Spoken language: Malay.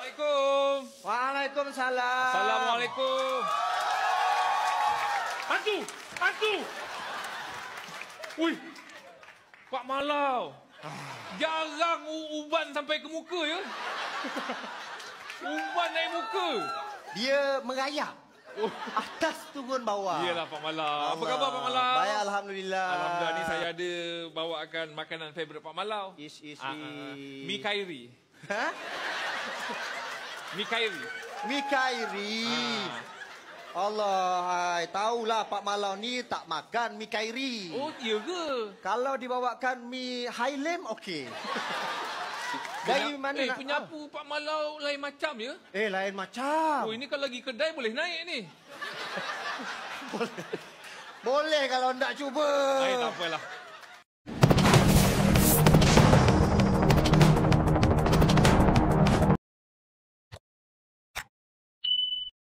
Assalamualaikum. Waalaikumsalam. Assalamualaikum. Hantu! Hantu! Ui, Pak Malau. Jarang uban sampai ke muka ya. Uban naik muka. Dia merayap. Atas turun bawah. Iyalah Pak Malau. Apa khabar Pak Malau? Baik, alhamdulillah. Alhamdulillah, ni saya ada bawakan makanan favourite Pak Malau. Mi Kairi. Ha? Mi Kairi. Mi Kairi. Allah, tahulah Pak Malau ni tak makan mi Kairi. Oh, iya ke? Kalau dibawakan mi Hailem, okey. Dari mana nak? Penyapu Pak Malau lain macam ya? Lain macam. Oh, ini kalau lagi kedai boleh naik ni. Boleh kalau nak cuba. Tak apalah.